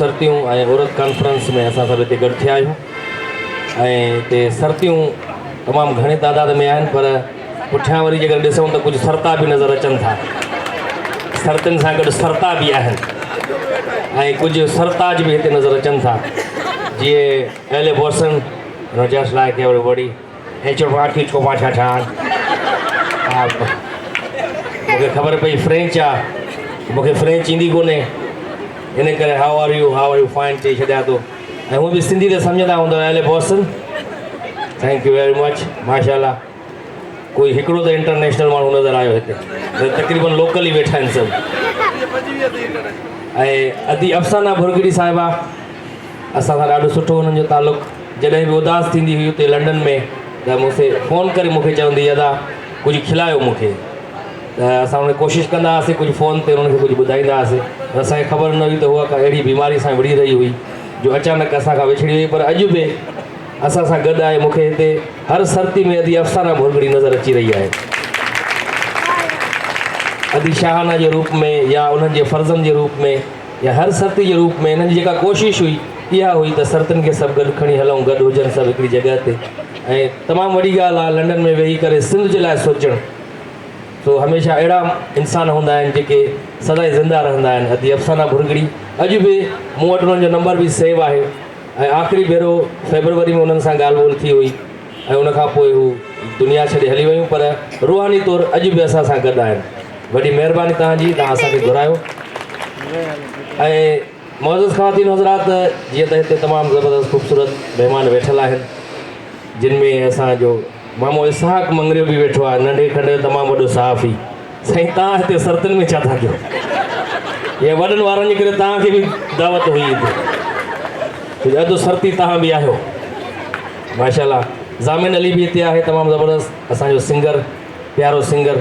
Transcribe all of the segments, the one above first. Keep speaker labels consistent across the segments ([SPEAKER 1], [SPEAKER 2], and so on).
[SPEAKER 1] ख़ूबसूरतियूं ऐं औरत कॉन्फ्रेंस में असां सभु हिते गॾु थिया आहियूं ऐं हिते सरतियूं तमामु घणे तादाद में आहिनि, पर पुठियां वरी जेकर ॾिसूं त कुझु सरता बि नज़र अचनि था। सरतियुनि सां गॾु सरता बि आहिनि ऐं कुझु सरताज बि हिते नज़र अचनि था, जीअं एले बॉसन जस्ट लाइक एवरीबॉडी हेचो पाठी छो पाछा ठाण। हा, मूंखे ख़बर पई फ्रेंच आहे, मूंखे फ्रेंच ईंदी कोन्हे, इन करे हाउ आर यू फाइन चई छॾिया थो। ऐं हू बि सिंधी त सम्झंदा हूंदव एले बॉसन, थैंक यू वेरी मच, माशाल्लाह। कोई हिकिड़ो त इंटरनेशनल माण्हू नज़र आयो हिते, त तक़रीबन लोकल ई वेठा आहिनि सभु। ऐं अदी अफ़साना भुरगड़ी साहिबा, असां सां ॾाढो सुठो हुननि जो तालुक़। जॾहिं बि उदास थींदी हुई हुते लंडन में त मूंखे फ़ोन करे मूंखे चवंदी अदा कुझु खिलायो मूंखे, त असां हुनखे कोशिशि कंदा हुआसीं, कुझु फ़ोन ते हुननि खे कुझु ॿुधाईंदा हुआसीं। असांखे ख़बर न हुई त उहा का अहिड़ी बीमारी सां विड़ी रही हुई जो अचानक असां खां विछड़ी वई, पर अॼु बि असां सां गॾु आहे। मूंखे हिते हर सरती में अदी अफ़साना भुरगड़ी नज़र अची रही आहे, अदी शाहाना जे रूप में या उन्हनि जे फ़र्ज़नि जे रूप में या हर सरती जे रूप में। हिननि जी जेका कोशिशि हुई इहा हुई त सरतियुनि खे सभु गॾु खणी हलूं, गॾु हुजनि सभु हिकिड़ी जॻह ते। ऐं तमामु वॾी ॻाल्हि आहे लंडन में वेही करे सिंध जे लाइ सोचणु। सो हमेशह अहिड़ा इंसान हूंदा आहिनि जेके सदाई ज़िंदा रहंदा आहिनि। अदी अफ़साना भुरगड़ी अॼु बि मूं वटि उन्हनि जो नंबर बि सेव आहे ऐं आख़िरी भेरो फेबरवरी में उन्हनि सां ॻाल्हि ॿोल थी हुई ऐं उनखां पोइ हू दुनिया छॾे हली वियूं, पर रूहानी तौरु अॼु बि असां सां गॾु आहिनि। वॾी महिरबानी तव्हांजी, तव्हां असांखे घुरायो। ऐं मौजूद ख़वातीन हज़रात, जीअं त हिते तमामु ज़बरदस्त ख़ूबसूरत महिमान वेठल आहिनि, जिन में असांजो मामो इसहाक मंगरियो बि वेठो आहे, नंढे खंडे तमामु वॾो सहाफ़ी। साईं तव्हां हिते सरतियुनि में छा था कयो? इहे वॾनि वारनि जे करे तव्हांखे बि दावत हुई हिते, अधु सरती तव्हां बि आहियो, माशाल्लाह। ज़ामिन अली बि हिते आहे, तमामु ज़बरदस्त असांजो सिंगर, प्यारो सिंगर,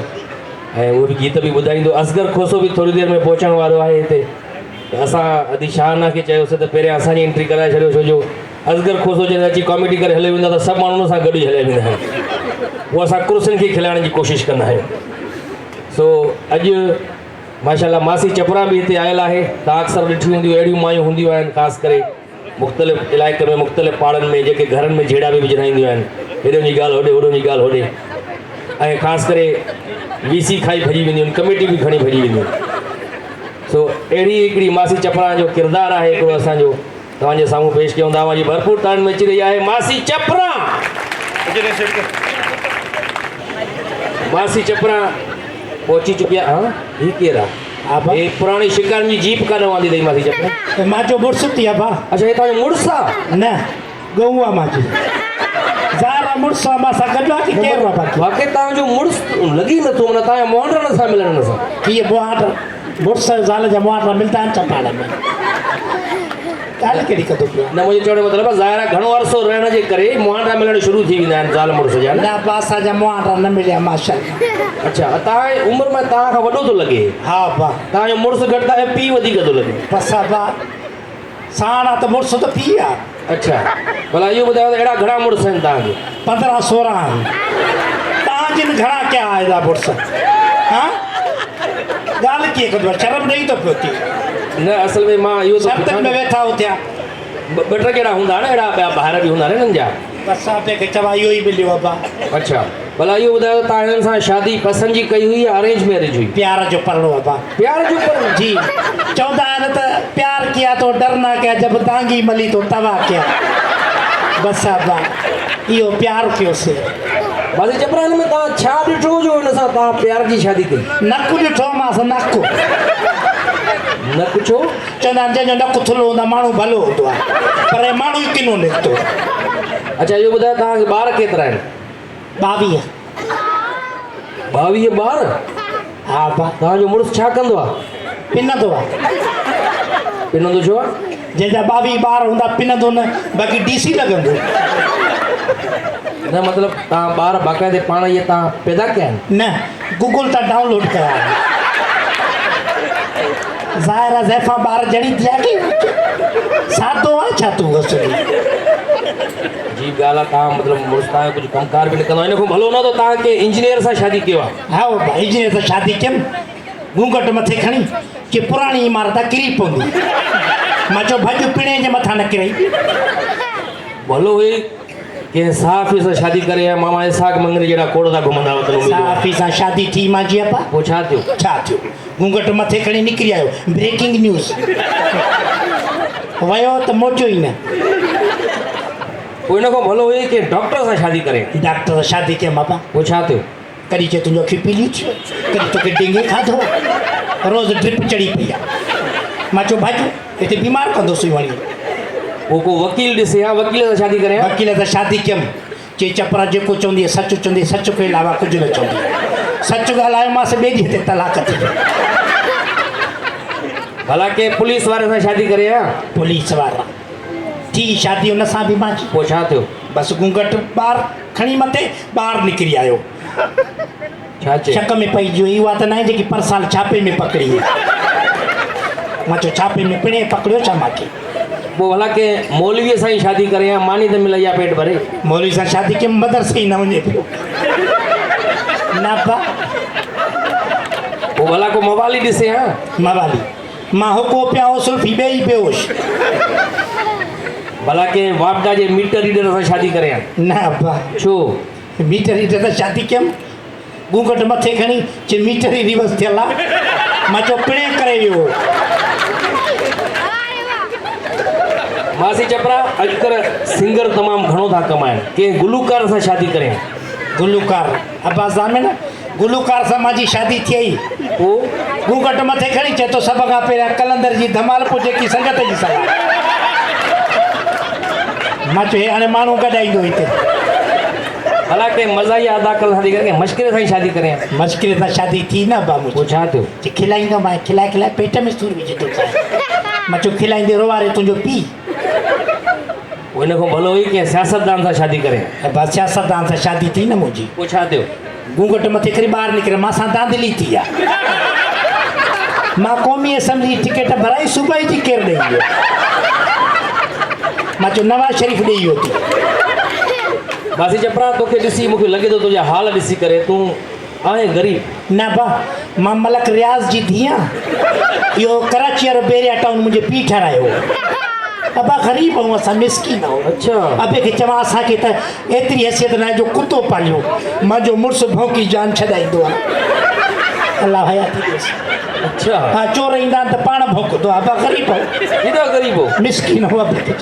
[SPEAKER 1] ऐं उहो बि गीत बि ॿुधाईंदो। असगर खोसो बि थोरी देरि में पहुचण वारो आहे हिते। त असां अदी शाहाना खे चयोसीं त पहिरियां असांजी एंट्री कराए छॾियो, छो जो असगर खोसो जॾहिं अची कॉमेडी करे हले वेंदा त सभु माण्हू हुन सां गॾु ई हलिया वेंदा आहिनि। उहो असां कुर्सियुनि खे खिलाइण जी कोशिशि कंदा आहियूं। सो अॼु माशाल्लाह मासी चपरा बि हिते आयल आहे। तव्हां अक्सर ॾिठियूं हूंदियूं, अहिड़ियूं मायूं हूंदियूं आहिनि ख़ासि करे मुख़्तलिफ़ इलाइक़े में, मुख़्तलिफ़ पाड़नि में, जेके घरनि में जहिड़ा बि विझराईंदियूं आहिनि, हेॾो जी ॻाल्हि होॾे, होॾो जी ॻाल्हि होॾे। ऐं ख़ासि करे वीसी खाई भॼी वेंदियूं आहिनि, कमेटी बि खणी भॼी वेंदियूं आहिनि। सो अहिड़ी हिकिड़ी मासी चपरा जो किरदारु आहे हिकिड़ो असांजो, तव्हांजे साम्हूं पेश कयूं था। तव्हांजी भरपूर तान में अची रही आहे मासी चपरा। मासी चपरा पहुची चुकी आहे। हाँ, ही केरु आहे? हे पुराणी शिकार जी जीप कान वांदी अथई मासी चपरा।
[SPEAKER 2] मांजो मुड़ुसु थी आहे भाउ।
[SPEAKER 1] अच्छा, हे तव्हांजो मुड़ुसु आहे?
[SPEAKER 2] न, गऊ आहे मांजी। ज़ारा मुड़ुसु आहे, मां सां गॾु आहे कि केरु आहे बाक़ी?
[SPEAKER 1] वाक़ई तव्हांजो मुड़ुसु लॻी नथो, माना तव्हांजा मुहांडा नथा मिलनि हुन सां।
[SPEAKER 2] कीअं मुहांड? मुड़ुसु ज़ाल जा मुहांडा मिलंदा आहिनि चपाड़ में? ॻाल्हि कहिड़ी कंदो पियो?
[SPEAKER 1] न, मुंहिंजो चवण जो मतिलबु आहे ज़ाहिर आहे घणो अरसो रहण जे करे मुहांडा मिलण शुरू थी वेंदा आहिनि ज़ाल मुड़ुस जा।
[SPEAKER 2] न, असांजा मुहांडा न मिलिया माशाल्लाह।
[SPEAKER 1] अच्छा, तव्हांजी उमिरि में तव्हां खां वॾो थो लॻे?
[SPEAKER 2] हा भाउ।
[SPEAKER 1] तव्हांजो मुड़ुसु घटि आहे, पीउ वधीक थो लॻे?
[SPEAKER 2] बसि आहे भाउ, साण आहे त मुड़ुसु त पीउ आहे।
[SPEAKER 1] अच्छा, भला इहो ॿुधायो त अहिड़ा घणा मुड़ुस आहिनि तव्हांखे?
[SPEAKER 2] 15-16 आहिनि। तव्हांजी घणा क्या आहिनि मुड़ुस? हा, ॻाल्हि कीअं कंदो आहे? शर्म ॾेई थो पियो थी।
[SPEAKER 1] न, असल में मां इहो
[SPEAKER 2] सरतियुनि में वेठा हो थिया
[SPEAKER 1] ॿ टे कहिड़ा हूंदा न, अहिड़ा ॿिया ॿाहिरि बि हूंदा न हिननि जा।
[SPEAKER 2] बसि आहे खे चवा इहो ई मिलियो आहे भाउ।
[SPEAKER 1] अच्छा, भला इहो ॿुधायो तव्हां हिननि सां शादी पसंदि जी कई हुई या अरेंज मैरिज हुई?
[SPEAKER 2] प्यार जो परणो आहे भाउ।
[SPEAKER 1] प्यार जो परणो?
[SPEAKER 2] जी, चवंदा आहिनि त प्यार किया तो डरना क्या, जब तांगी मली तो तवा क्या। बसि आहे भाउ, इहो प्यार कयोसीं।
[SPEAKER 1] मासी चपरा, हिन में तव्हां छा ॾिठो जो हिन सां तव्हां प्यार जी शादी कई?
[SPEAKER 2] नकु ॾिठो मांसि, नकु।
[SPEAKER 1] नकु छो?
[SPEAKER 2] चवंदा आहिनि जंहिंजो नकु थुलो हूंदो आहे माण्हू भलो हूंदो आहे, पर माण्हू ई किनो निकितो।
[SPEAKER 1] अच्छा, इहो ॿुधायो तव्हांखे ॿार केतिरा आहिनि?
[SPEAKER 2] 22।
[SPEAKER 1] 22 ॿार?
[SPEAKER 2] हा भाउ।
[SPEAKER 1] तव्हांजो मुड़ुसु छा कंदो आहे?
[SPEAKER 2] पिनंदो आहे।
[SPEAKER 1] पिनंदो छो आहे?
[SPEAKER 2] जंहिंजा 22 ॿार हूंदा पिनंदो न, बाक़ी DC लॻंदो।
[SPEAKER 1] न, मतिलबु तव्हां ॿार बाक़ाइदे पाण इहे तव्हां पैदा कया आहिनि?
[SPEAKER 2] न, गूगल तां डाउनलोड कया आहिनि। ज़ाहिर ज़ैफ़ा ॿार जड़ी थिया की सादो आहे छा तूं असली?
[SPEAKER 1] जी ॻाल्हि आहे, तव्हां मतिलबु मुड़ुसु तव्हांजो कुझु कमकार बि न कंदो, हिन खां भलो न त तव्हांखे इंजीनियर सां शादी कयो आहे?
[SPEAKER 2] हा भाई, इंजीनियर सां शादी कयमि, घूंघट मथे खणी कि पुराणी इमारत किरी पवंदी, मां चयो भॼ पिणे जे मथां न किरई
[SPEAKER 1] भलो हुई कंहिं साफ़ी सां शादी करे आया मामा इसाक मंगरी जहिड़ा कोड़ था घुमंदा वतन
[SPEAKER 2] साफ़ी सां शादी थी मां जी अपा
[SPEAKER 1] पोइ छा थियो
[SPEAKER 2] छा थियो घूंघट मथे खणी निकिरी आयो ब्रेकिंग न्यूज़ वियो त मोचियो ई न
[SPEAKER 1] पोइ हिन खां भलो हुई कि डॉक्टर सां शादी करे
[SPEAKER 2] डॉक्टर सां शादी कयमि बाबा
[SPEAKER 1] पोइ छा थियो
[SPEAKER 2] कॾहिं चए तुंहिंजो अखियूं पीलियूं थियूं कॾहिं तोखे डेंगे खाधो रोज़ ड्रिप चढ़ी पई आहे मां चयो भाॼियूं हिते बीमार कंदोसीं वञी
[SPEAKER 1] पोइ को वकील ॾिसे हा वकील सां शादी करे
[SPEAKER 2] वकील सां शादी कयमि चई चपरा जेको चवंदी आहे सच चवंदी सच खां अलावा कुझु न चवंदी सच ॻाल्हायोमांसि ॿिए ॾींहं ते तलाक थी
[SPEAKER 1] भला के पुलिस वारे सां शादी करे हा
[SPEAKER 2] पुलिस वारा थी शादी हुन सां बि मां
[SPEAKER 1] पोइ छा थियो
[SPEAKER 2] बसि घूंघट ॿार खणी मथे ॿार निकिरी आयो
[SPEAKER 1] छा चए
[SPEAKER 2] शक में पइजी वई उहा त न आहे जेकी पर साल छापे में पकड़ी मां चयो छापे में पिणे पकड़ियो छा मूंखे
[SPEAKER 1] पोइ भला के मौलवीअ सां ई शादी करे हा मानी त मिलई आहे पेट भरे
[SPEAKER 2] मौलवी सां शादी कयमि मदरसे ई न वञे पियो न बा
[SPEAKER 1] पोइ भला को मोबाइल ई ॾिसे हा
[SPEAKER 2] मवाली मां हुको पिया हो सुल्फी ॿई बेहोश
[SPEAKER 1] भला के वापडा जे मीटर रीडर सां शादी करे हा
[SPEAKER 2] न बा
[SPEAKER 1] छो
[SPEAKER 2] मीटर रीडर सां शादी कयमि घूंघट मथे खणी चई मीटर ई रिवर्स थियल आहे मां चयो पिणे करे वियो
[SPEAKER 1] मासी चपरा अॼुकल्ह सिंगर तमामु घणो था कमाइनि कंहिं गुलूकार सां शादी करे
[SPEAKER 2] गुलूकार अब्बास जामिन गुलूकार सां मुंहिंजी शादी थी
[SPEAKER 1] पोइ
[SPEAKER 2] घूंघट मथे खणी चए थो सभ खां पहिरियां कलंदर जी धमाल पोइ जेकी संगत जी सलाह मां चयो हे हाणे माण्हू गॾाईंदो हिते
[SPEAKER 1] हालांकि मज़ाई अदा करण शादी करे मश्किल सां ई शादी करे
[SPEAKER 2] मश्किल सां शादी थी न बाबू
[SPEAKER 1] पोइ छा थियो
[SPEAKER 2] चई खिलाईंदो मां खिलाए खिलाए पेट में सूर विझी थो मां चयो खिलाईंदे रोवारे तुंहिंजो पीउ
[SPEAKER 1] पोइ हिन खां भलो हुई कंहिं सियासतदान सां शादी करे
[SPEAKER 2] बसि सियासतदान सां शादी थी न मुंहिंजी
[SPEAKER 1] पोइ छा थियो
[SPEAKER 2] घूंघट मथे करे ॿाहिरि निकिरे मां सां दांधली थी आहे मां क़ौमी असेंबली टिकट भराई सूबाई जी केरु ॾेई वियो मां चयो नवाज़ शरीफ़ ॾेई वियो थी
[SPEAKER 1] बासी चपरा तोखे ॾिसी मूंखे लॻे थो तुंहिंजा हाल ॾिसी करे तूं आहे ग़रीब
[SPEAKER 2] न बा मां मलक रियाज़ जी धीअ आहियां इहो कराची वारो बेरिया टाउन मुंहिंजे पीउ ठारायो अबा ग़रीब ऐं असां मिसकीन आहियूं
[SPEAKER 1] अच्छा
[SPEAKER 2] अबे खे चवां असांखे त एतिरी हैसियत न आहे जो कुतो पालियो मुंहिंजो मुड़ुसु भौंकी जान छॾाईंदो आहे अलाह हयाती ॾियोसि
[SPEAKER 1] अच्छा
[SPEAKER 2] हा चोर ईंदा आहिनि त पाण भौंकंदो आहे अबा ग़रीब आहियूं
[SPEAKER 1] हेॾा ग़रीब हो
[SPEAKER 2] मिसकीन हो अबे खे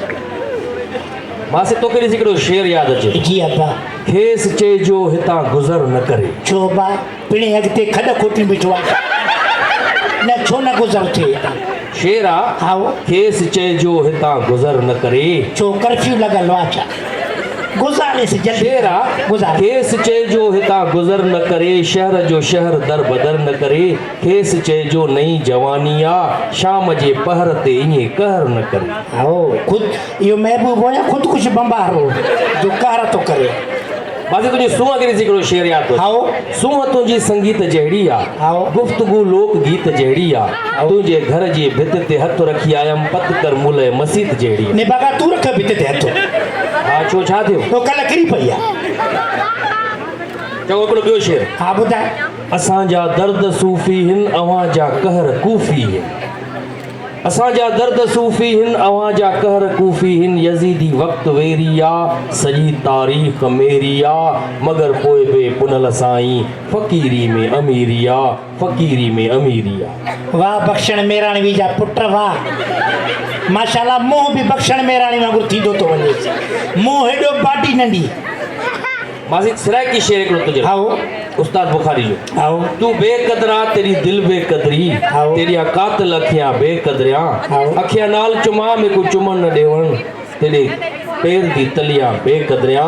[SPEAKER 1] मासी तोखे ॾिसी हिकिड़ो शेर यादि अचे
[SPEAKER 2] जी अबा
[SPEAKER 1] खेसि चइजो हितां गुज़र न करे
[SPEAKER 2] छो बा पिणे अॻिते खॾ खोटी बीठो आहे न छो न गुज़र थिए हितां
[SPEAKER 1] शेर आहे
[SPEAKER 2] हा
[SPEAKER 1] खेसि चइजो हितां गुज़र न करे
[SPEAKER 2] छो कर्फ्यू लॻल आहे छा गुज़ारेसि जल्दी
[SPEAKER 1] शेर आहे
[SPEAKER 2] गुज़ारे
[SPEAKER 1] खेसि चइजो हितां गुज़र न करे शहर जो शहर दर बदर न करे खेसि चइजो नई जवानी आहे शाम जे पहर ते ईअं कहर न करे
[SPEAKER 2] आओ ख़ुदि इहो महबूब हो या ख़ुदि बंबार हो जो कार थो करे
[SPEAKER 1] बाक़ी तुंहिंजी सूंहं खे ॾिसी हिकिड़ो शेर यादि
[SPEAKER 2] आओ
[SPEAKER 1] सूंहं तुंहिंजी संगीत जहिड़ी आहे
[SPEAKER 2] आओ
[SPEAKER 1] गुफ़्तगू लोक गीत जहिड़ी आहे तुंहिंजे घर जी भित ते हथु रखी आयमि पत कर मुल मसीत जहिड़ी
[SPEAKER 2] ने बागा तू रख भित ते हथो
[SPEAKER 1] हा छो छा थियो
[SPEAKER 2] तो कल्ह किरी पई आहे
[SPEAKER 1] चङो हिकिड़ो ॿियो शेर
[SPEAKER 2] हा ॿुधाए
[SPEAKER 1] असांजा दर्द सूफ़ी हिन अव्हां जा कहर कूफ़ी हिन असांजा दर्द सूफ़ी हिन अव्हां जा कहर कूफ़ी हिन यज़ीदी वक़्तु वेरी आहे सॼी तारीख़ मेरी आहे मगर पोइ बि पुनल साईं फ़क़ीरी में अमीरी आहे फ़क़ीरी में अमीरी आहे
[SPEAKER 2] वाह बख़्शण मेराणी जा पुट वाह माशाल्लाह मुंहुं बि बख़्शण मेराणी वांगुरु थींदो थो वञे मुंहुं हेॾो बाटी नंढी
[SPEAKER 1] मासी सिराइकी शेर हिकिड़ो तुंहिंजो
[SPEAKER 2] आओ
[SPEAKER 1] उस्ताद बुखारी जो
[SPEAKER 2] आओ
[SPEAKER 1] तू बेकदरा तेरी दिल बेकदरी
[SPEAKER 2] आओ।
[SPEAKER 1] तेरिया कातिल अखियां बेकदरिया
[SPEAKER 2] आओ।
[SPEAKER 1] अखियां नाल चुमा में को चुमन न ॾेवण तेरे पैर दी तलियां बेकदरिया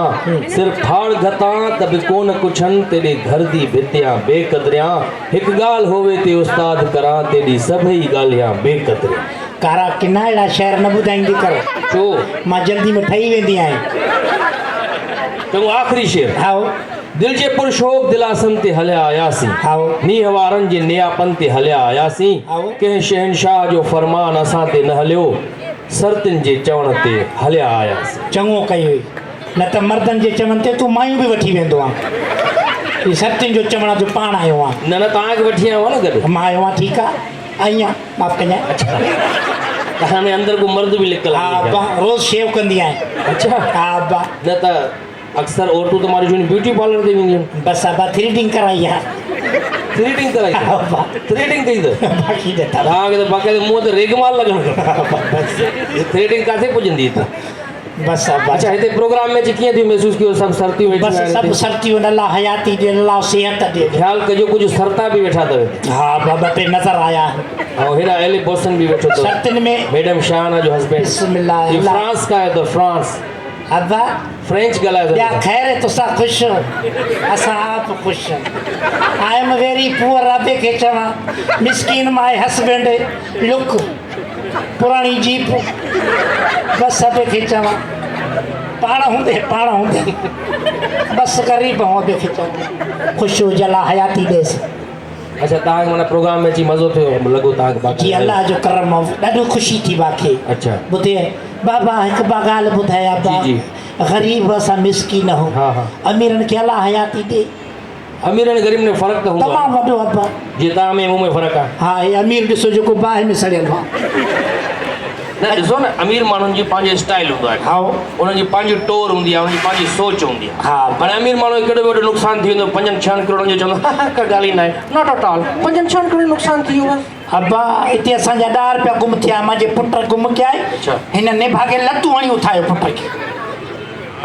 [SPEAKER 1] सिर्फ थाड़ घतां त बि कोन कुछन तेरे घर दी भितियां बेकदरिया हिकु ॻाल्हि होवे ते उस्ताद करां तेरी सभई ॻाल्हियां बेकदरिया
[SPEAKER 2] कारा किना अहिड़ा शहर न ॿुधाईंदी कर
[SPEAKER 1] छो
[SPEAKER 2] मां जल्दी में ठही वेंदी आहियां
[SPEAKER 1] चङो आख़िरी शेर
[SPEAKER 2] आओ
[SPEAKER 1] दिल जे पुरशोक दिलासन ते हलिया आयासीं
[SPEAKER 2] आओ
[SPEAKER 1] नीह वारनि जे नियापन ते हलिया आयासीं
[SPEAKER 2] आओ।
[SPEAKER 1] कंहिं शहनशाह जो फरमान असां ते न हलियो सरतिन जे चवण ते हलिया आयासीं
[SPEAKER 2] चङो कई हुई न त मर्दनि जे चवण ते तूं मायूं बि वठी वेंदो आहे सतियुनि जो चवण जो पाण आयो आहे
[SPEAKER 1] न तव्हांखे वठी आयो आहे न गॾु
[SPEAKER 2] मां आयो आहियां ठीकु आहे आई आहियां माफ़ु कजांइ
[SPEAKER 1] हाणे अंदर को मर्द भी निकल
[SPEAKER 2] हा अब्बा रोज़ शेव कंदी आहियां
[SPEAKER 1] अच्छा
[SPEAKER 2] हा अब्बा
[SPEAKER 1] न त अक्सर औरतूं तुम्हारी जो ब्यूटी पार्लर ते वेंदियूं आहिनि
[SPEAKER 2] बसि अब्बा थ्रेडिंग कराई आहे
[SPEAKER 1] थ्रेडिंग कराई
[SPEAKER 2] हा अब्बा
[SPEAKER 1] थ्रेडिंग कई त
[SPEAKER 2] बाक़ी त
[SPEAKER 1] तव्हांखे त बाक़ाइदे मुंहं ते रेगमाल लॻणु खपे थ्रेडिंग किथे पुॼंदी हिते
[SPEAKER 2] बसि अब्बा
[SPEAKER 1] अच्छा हिते प्रोग्राम में अची कीअं थी महसूसु कयो सभु सरतियूं वेठियूं
[SPEAKER 2] बसि
[SPEAKER 1] आहिनि
[SPEAKER 2] सभु
[SPEAKER 1] हिते?
[SPEAKER 2] सर्तियूं अलाह हयाती ॾे अलाह सिहत ॾे
[SPEAKER 1] ख़्यालु कजो कुझु सरता बि वेठा अथव हिते
[SPEAKER 2] हा अब्बा ॿ टे नज़र आया
[SPEAKER 1] ऐं हेॾा एले बोसन बि वेठो अथव
[SPEAKER 2] सर्तियुनि में
[SPEAKER 1] मैडम शाहाना जो हस्बैंड
[SPEAKER 2] बिस्मिल्लाह
[SPEAKER 1] ये
[SPEAKER 2] अल्लाह
[SPEAKER 1] फ्रांस का है तो फ्रांस
[SPEAKER 2] अब्बा
[SPEAKER 1] फ्रेंच ॻाल्हाए
[SPEAKER 2] ॿिया
[SPEAKER 1] थो
[SPEAKER 2] ख़ैर तुसां ख़ुशि असां आप ख़ुशि आई एम वेरी पुअर अबे खे चवां मिसकिन माय हस्बैंड लुक पुराणी जीप बसि अबे खे चवां पाण हूंदे बसि ग़रीब ऐं अबे खे चवां ख़ुशि हुजे अलाह हयाती ॾेसि
[SPEAKER 1] अच्छा तव्हांखे माना प्रोग्राम में अची मज़ो थियो लॻो तव्हांखे
[SPEAKER 2] जी
[SPEAKER 1] बाक़ी
[SPEAKER 2] अलाह जो करम ॾाढो ख़ुशी थी मूंखे
[SPEAKER 1] अच्छा
[SPEAKER 2] ॿुधे बाबा हिकु ॿ ॻाल्हि ॿुधाया बा
[SPEAKER 1] जी,
[SPEAKER 2] ग़रीब असां मिसकिन
[SPEAKER 1] हा,
[SPEAKER 2] आहियूं
[SPEAKER 1] हा।
[SPEAKER 2] अमीरनि खे अलाह हयाती ॾे
[SPEAKER 1] अमीर ऐं ग़रीब में फ़र्क़ु त हूंदो आहे
[SPEAKER 2] तमामु वॾो अब्बा
[SPEAKER 1] जीअं तव्हां में मूं में फ़र्क़ु आहे
[SPEAKER 2] हा हे अमीर ॾिसो जेको बाहि में सड़ियल आहे
[SPEAKER 1] न ॾिसो न अमीर माण्हुनि जी पंहिंजो स्टाइल हूंदो आहे
[SPEAKER 2] हा
[SPEAKER 1] उन्हनि जी पंहिंजी टोर हूंदी आहे उन्हनि जी पंहिंजी सोच हूंदी आहे
[SPEAKER 2] हा
[SPEAKER 1] हाणे अमीर माण्हू खे केॾो वॾो नुक़सानु थी वेंदो 5-6 करोड़नि जो चवंदो का ॻाल्हि ई न आहे नॉट एट ऑल 5-6 करोड़ नुक़सानु थी वियो आहे
[SPEAKER 2] अब्बा हिते असांजा 10 रुपया गुम थिया मुंहिंजे पुट गुम कया
[SPEAKER 1] अच्छा।
[SPEAKER 2] हिन निभागे लतूं हणी उथायो पुट खे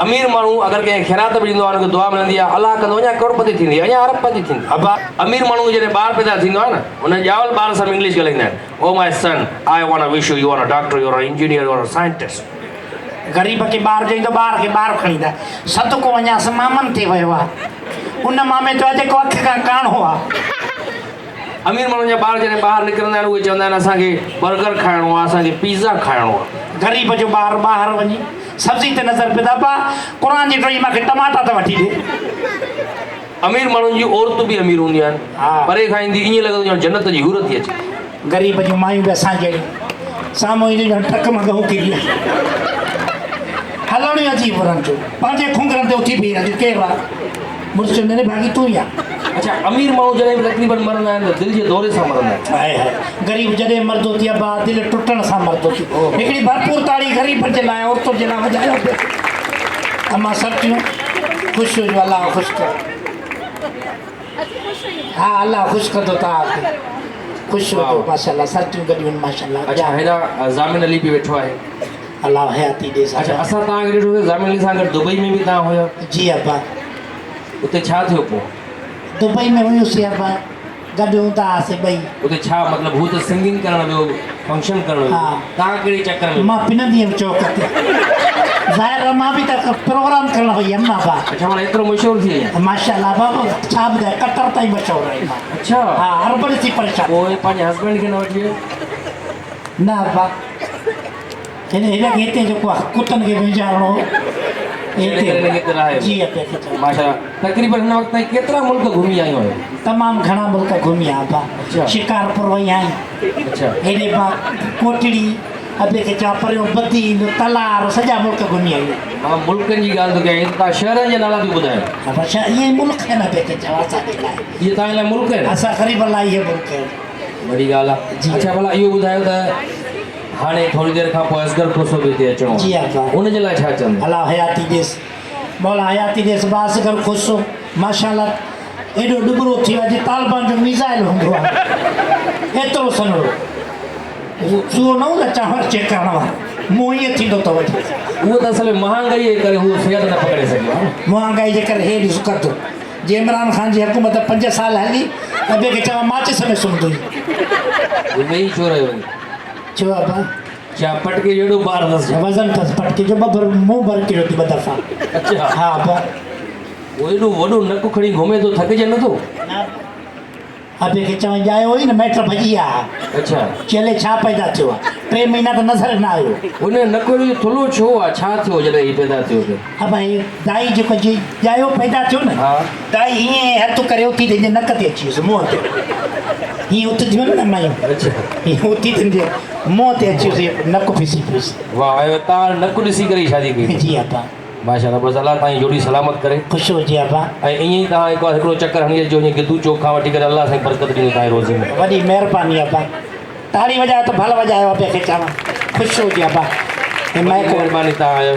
[SPEAKER 1] अमीर माण्हू अगरि कंहिं ख़ैरात बि ॾींदो आहे हुनखे दुआ मिलंदी आहे अलाह कंदो अञा करोड़पति थींदी अञा अरबपति थींदी
[SPEAKER 2] अब्बा
[SPEAKER 1] अमीर माण्हू जॾहिं ॿार पैदा थींदो आहे न हुन ॼावल ॿार सां इंग्लिश ॻाल्हाईंदा आहिनि oh my son I want to wish you are a doctor you are a engineer you are a scientist
[SPEAKER 2] ग़रीब खे ॿार चईंदो ॿार खे ॿार खणी ईंदा सदको अञा मामनि ते वियो आहे उन मामे तो जेको अखि खां काणो आहे
[SPEAKER 1] अमीर माण्हुनि जा ॿार जॾहिं ॿाहिरि निकिरंदा आहिनि उहे चवंदा आहिनि असांखे बर्गर खाइणो आहे असांखे पिज़्ज़ा खाइणो आहे
[SPEAKER 2] ग़रीब जो ॿार ॿाहिरि वञी सब्ज़ी ते नज़र पियो अब्बा क़ुर जी ड्रॉइंग मूंखे टमाटा त वठी ॾे
[SPEAKER 1] अमीर माण्हुनि जी औरतूं बि अमीर हूंदियूं आहिनि
[SPEAKER 2] हा।
[SPEAKER 1] परे खां ईंदी ईअं लॻंदो ॼणु जन्नत जी हूरत थी अचे
[SPEAKER 2] ग़रीब जूं मायूं बि असां जहिड़ी साम्हूं ईंदियूं ॼणु टक मां गहूं किरी हलणु ई अची वरनि जो पंहिंजे खुंगरनि ते उथी बीह रहियो केरु आहे मुड़ुसु चवंदे न भागी तूं ई आहे
[SPEAKER 1] अच्छा अमीर माण्हू जॾहिं बि तकलीफ़ मरंदा आहिनि त दिलि जे दौरे सां मरंदा आहिनि
[SPEAKER 2] हाय हाय ग़रीब जॾहिं मरदो थी अब्बा दिलि टुटण सां मरदो थी हिकिड़ी भरपूर ताड़ी ग़रीब जे लाइ औरतुनि जे लाइ वॼायो पियो अमां सर्तियूं ख़ुशि हुजो अलाह ख़ुशि कर हा अलाह ख़ुशि कंदो तव्हांखे ख़ुशि हुजो माशाल्लाह सर्तियूं गॾियूं आहिनि माशाल्लाह
[SPEAKER 1] अच्छा हेॾा ज़ामिन अली बि वेठो आहे
[SPEAKER 2] अलाह हयाती ॾे
[SPEAKER 1] अच्छा असां तव्हांखे ॾिठोसीं ज़ामिन अली सां गॾु दुबई में बि तव्हां हुयो
[SPEAKER 2] जी अब्बा
[SPEAKER 1] उते छा थियो पोइ
[SPEAKER 2] दुबई में हुयुसीं अब्बा गॾु हूंदा हुआसीं ॿई
[SPEAKER 1] उते छा मतिलबु हू त सिंगिंग करणु वियो फंक्शन करणु वियो
[SPEAKER 2] हा।
[SPEAKER 1] तव्हां कहिड़े चकर में
[SPEAKER 2] मां पिनंदी हुयमि चौक ते ज़ाहिर मां बि त प्रोग्राम करणु वई हुयमि न बा
[SPEAKER 1] अच्छा माना एतिरो मशहूरु थी वई
[SPEAKER 2] माशाल्लाह बाबा छा ॿुधाए कतर ताईं मशहूरु आहे मां
[SPEAKER 1] अच्छा
[SPEAKER 2] हा हर बड़ी थी परेशान
[SPEAKER 1] पोइ पंहिंजे हस्बैंड खे न वठी वियो
[SPEAKER 2] न अब्बा हिनखे हिते जेको आहे कुतनि खे विञाइणो
[SPEAKER 1] हिते
[SPEAKER 2] जी अब्बा
[SPEAKER 1] माशा तक़रीबन हिन वक़्त ताईं केतिरा मुल्क घुमी आयूं आहियो
[SPEAKER 2] तमामु घणा मुल्क घुमी आया अब्बा
[SPEAKER 1] अच्छा।
[SPEAKER 2] शिकारपुर वई आहीं
[SPEAKER 1] अच्छा
[SPEAKER 2] हेॾे मां कोटड़ी अॿे खे चवां परियों बदी तलार सॼा मुल्क घुमी आई आहियां
[SPEAKER 1] मां मुल्कनि जी ॻाल्हि थो कयां हिते तव्हां शहरनि जा नाला थी ॿुधायो
[SPEAKER 2] अब्बा छा इहे मुल्क आहिनि अॿे खे चवां असांजे लाइ
[SPEAKER 1] इहे तव्हां लाइ मुल्क आहिनि
[SPEAKER 2] असां ग़रीब लाइ इहे मुल्क आहिनि
[SPEAKER 1] वॾी ॻाल्हि आहे
[SPEAKER 2] जी।
[SPEAKER 1] अच्छा भला इहो ॿुधायो त हाणे थोरी देरि खां पोइ असगर खुसो बि हिते अचिणो
[SPEAKER 2] जी अब्बा
[SPEAKER 1] उनजे लाइ छा चवंदा
[SPEAKER 2] अलाह हयाती ॾेसि मौला हयाती ॾेसि बास कर ख़ुशि हो माशाल्लाह एॾो डुबरो थी वियो आहे जीअं तालिबान जो मिज़ाइल हूंदो आहे एतिरो सन्हो उहो न हूंदो चांवर चेक करण वारो मुंहुं ईअं थींदो अथव
[SPEAKER 1] उहो त असल में महांगाई जे करे उहो सिहत न पकिड़े सघियो आहे
[SPEAKER 2] महांगाई जे करे हे ॾिस करतो जे इमरान ख़ान जी हुकूमत 5 साल हली अॿे खे चवां माचिस में सुम्हंदो
[SPEAKER 1] वेही छो रहियो
[SPEAKER 2] छो अब्बा
[SPEAKER 1] छा पटके जहिड़ो ॿार अथसि
[SPEAKER 2] वज़न अथसि पटके जो मुंहुं भर किरियो थी 2 दफ़ा
[SPEAKER 1] अच्छा
[SPEAKER 2] हा अब्बा
[SPEAKER 1] उहो एॾो वॾो नकु खणी घुमे थो थकिजे नथो
[SPEAKER 2] अॿे खे चवां ॼायो हुई न मैट भॼी विया
[SPEAKER 1] अच्छा
[SPEAKER 2] चेले छा पैदा थियो आहे 3 महीना त नज़र न आयो
[SPEAKER 1] उन नकु एॾो थुल्हो छो आहे छा थियो जॾहिं हीउ पैदा थियो त
[SPEAKER 2] हा भाई दाई जेको जी ॼायो पैदा थियो न
[SPEAKER 1] हा
[SPEAKER 2] दाई हीअं हथु करे उथी तुंहिंजे नक ते अची वियुसि मुंहं ते हीअं उथिजियूं न मायूं
[SPEAKER 1] अच्छा
[SPEAKER 2] हीअं उथी तुंहिंजे मुंहं ते अची वियुसि नकु फिसी पियुसि
[SPEAKER 1] वाह तव्हां नकु ॾिसी करे ई शादी कई
[SPEAKER 2] जी अब्बा
[SPEAKER 1] माशाल्लाह बसि अलाह तव्हांजी जोड़ी सलामत करे
[SPEAKER 2] ख़ुशि हुजे अब्बा
[SPEAKER 1] ऐं ईअं ई तव्हां हिकिड़ो चकर हणी अचिजो ईअं गिदू चौक खां वठी करे अलाह साईं बरकत ॾींदो तव्हांजे रोज़े में
[SPEAKER 2] वॾी महिरबानी अब्बा ताड़ी वॼायो त भल वॼायो अॿे खे चवां ख़ुशि हुजे अबा हे महक
[SPEAKER 1] महिरबानी तव्हां आयो